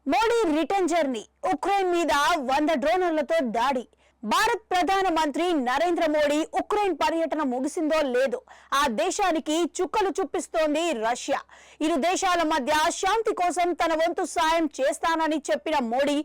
Modi return journey Ukraine మీద 100 డ్రోన్లతో దాడి. భారత్ ప్రధాన మంత్రి నరేంద్ర మోడీ ఉక్రెయిన్ పర్యటన ముగిసిందో లేదో ఆ దేశానికి చుక్కలు చూపిస్తోంది రష్యా. ఇరు దేశాల మధ్య శాంతి కోసం తన వంతు సాయం చేస్తానని చెప్పిన మోడీ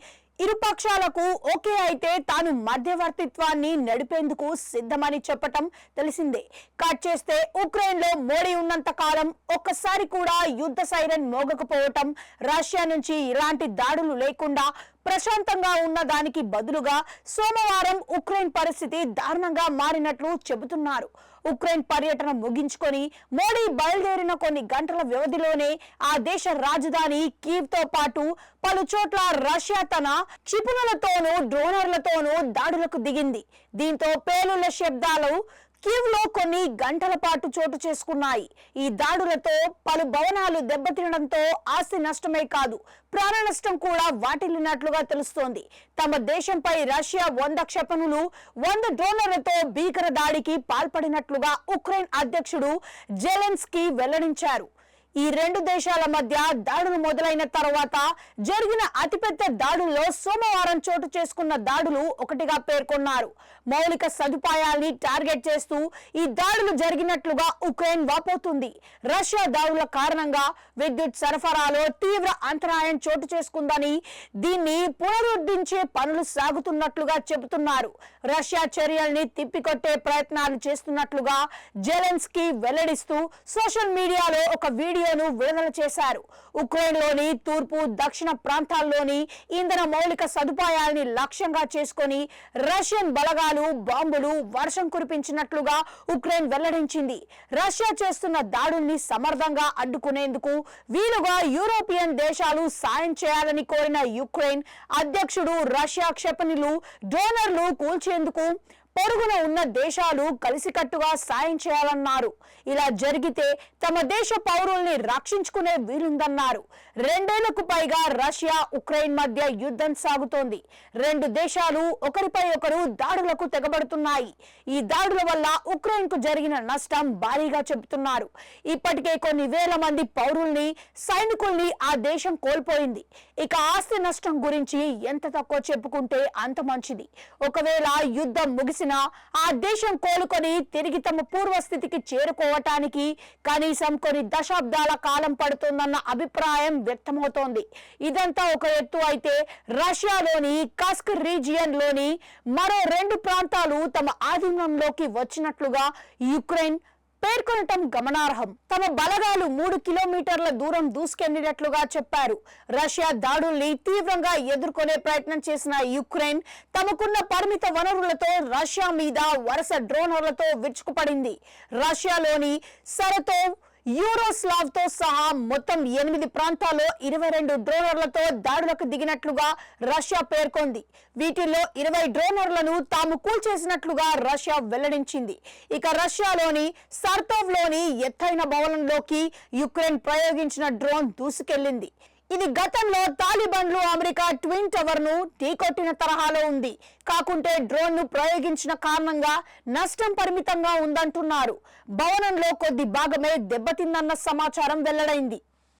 ఇరు పక్షాలకు ఓకే అయితే తాను మధ్యవర్తిత్వాన్ని నడిపేందుకు సిద్ధమని చెప్పటం తెలిసిందే. కట్ చేస్తే ఉక్రెయిన్ లో మోడీ ఉన్నంత కాలం ఒక్కసారి కూడా యుద్ధ సైరన్ మోగకపోవటం, రష్యా నుంచి ఇలాంటి దాడులు లేకుండా ప్రశాంతంగా ఉన్న దానికి బదులుగా సోమవారం ఉక్రెయిన్ పరిస్థితి దారుణంగా మారినట్లు చెబుతున్నారు. ఉక్రెయిన్ పర్యటన ముగించుకొని మోడీ బయలుదేరిన కొన్ని గంటల వ్యవధిలోనే ఆ దేశ రాజధాని కీవ్ తో పాటు పలు చోట్ల రష్యా తన క్షిపణులతోనూ డ్రోనర్లతోనూ దాడులకు దిగింది. దీంతో పేలుళ్ల శబ్దాలు కీవ్ లో కొన్ని గంటల పాటు చోటు చేసుకున్నాయి. ఈ దాడులతో పలు భవనాలు దెబ్బతినడంతో ఆస్తి నష్టమే కాదు, ప్రాణ నష్టం కూడా వాటిల్లినట్లుగా తెలుస్తోంది. తమ దేశంపై రష్యా 100 క్షిపణులు 100 డ్రోన్లతో భీకర దాడికి పాల్పడినట్లుగా ఉక్రెయిన్ అధ్యక్షుడు జెలెన్స్కీ వెల్లడించారు. ఈ రెండు దేశాల మధ్య దాడులు మొదలైన తర్వాత జరిగిన అతిపెద్ద దాడుల్లో సోమవారం చోటు చేసుకున్న దాడులు ఒకటిగా పేర్కొన్నారు. మౌలిక సదుపాయాల్ని టార్గెట్ చేస్తూ ఈ దాడులు జరిగినట్లుగా ఉక్రెయిన్ వాపోతుంది. రష్యా దాడుల కారణంగా విద్యుత్ సరఫరాలో తీవ్ర అంతరాయం చోటు చేసుకుందని, దీన్ని పునరుద్ధరించే పనులు సాగుతున్నట్లుగా చెబుతున్నారు. రష్యా చర్యల్ని తిప్పికొట్టే ప్రయత్నాలు చేస్తున్నట్లుగా జెలెన్స్కీ వెల్లడిస్తూ సోషల్ మీడియాలో ఒక వీడియోను విడుదల చేశారు. ఉక్రెయిన్ లోని తూర్పు, దక్షిణ ప్రాంతాల్లోని ఇంధన మౌలిక సదుపాయాల్ని లక్ష్యంగా చేసుకొని రష్యన్ బలగాలు బాంబులు వర్షం కురిపించినట్లుగా ఉక్రెయిన్ వెల్లడించింది. రష్యా చేస్తున్న దాడుల్ని సమర్థంగా అడ్డుకునేందుకు వీలుగా యూరోపియన్ దేశాలు సాయం చేయాలని కోరిన ఉక్రెయిన్ అధ్యక్షుడు రష్యా క్షిపణులు, డ్రోనర్లు కూల్చేందుకు పొరుగున ఉన్న దేశాలు కలిసికట్టుగా సాయం చేయాలన్నారు. ఇలా జరిగితే తమ దేశ పౌరుల్ని రక్షించుకునే వీలుందన్నారు. 2 ఏళ్లకు పైగా రష్యా ఉక్రెయిన్ మధ్య యుద్ధం సాగుతోంది. రెండు దేశాలు ఒకరిపై ఒకరు దాడులకు తెగబడుతున్నాయి. ఈ దాడుల వల్ల ఉక్రెయిన్ కు జరిగిన నష్టం భారీగా చెబుతున్నారు. ఇప్పటికే కొన్ని వేల మంది పౌరుల్ని, సైనికుల్ని ఆ దేశం కోల్పోయింది. ఇక ఆస్తి నష్టం గురించి ఎంత తక్కువ చెప్పుకుంటే అంత మంచిది. ఒకవేళ యుద్ధం ముగిసి ఆ దేశం కోలుకొని తిరిగి తమ పూర్వస్థితికి చేరుకోవటానికి కనీసం కొన్ని దశాబ్దాల కాలం పడుతుందన్న అభిప్రాయం వ్యక్తమవుతోంది. ఇదంతా ఒక ఎత్తు అయితే, రష్యాలోని కస్క్ రీజియన్ లోని మరో 2 ప్రాంతాలు తమ ఆధీనంలోకి వచ్చినట్లుగా ఉక్రెయిన్ పేర్కొనటం గమనార్హం. తమ బలగాలు 3 కిలోమీటర్ల దూరం దూసుకెళ్లినట్లుగా చెప్పారు. రష్యా దాడుల్ని తీవ్రంగా ఎదుర్కొనే ప్రయత్నం చేసిన ఉక్రెయిన్ తమకున్న పరిమిత వనరులతో రష్యా మీద వరుస డ్రోనర్లతో విరుచుకుపడింది. రష్యాలోని సరతోవ్, యూరోస్లావ్ తో సహా మొత్తం 8 ప్రాంతాల్లో 22 డ్రోనర్లతో దాడులకు దిగినట్లుగా రష్యా పేర్కొంది. వీటిల్లో 20 డ్రోనర్లను తాము కూల్చేసినట్లుగా రష్యా వెల్లడించింది. ఇక రష్యాలోని సర్తోవ్ లోని ఎత్తైన భవనంలోకి ఉక్రెయిన్ ప్రయోగించిన డ్రోన్ దూసుకెళ్లింది. ఇది గతంలో తాలిబాన్లు అమెరికా ట్విన్ టవర్ ను ఢీకొట్టిన తరహాలో ఉంది. కాకుంటే డ్రోన్ ను ప్రయోగించిన కారణంగా నష్టం పరిమితంగా ఉందంటున్నారు. భవనంలో కొద్ది భాగమే దెబ్బతిందన్న సమాచారం వెల్లడైంది.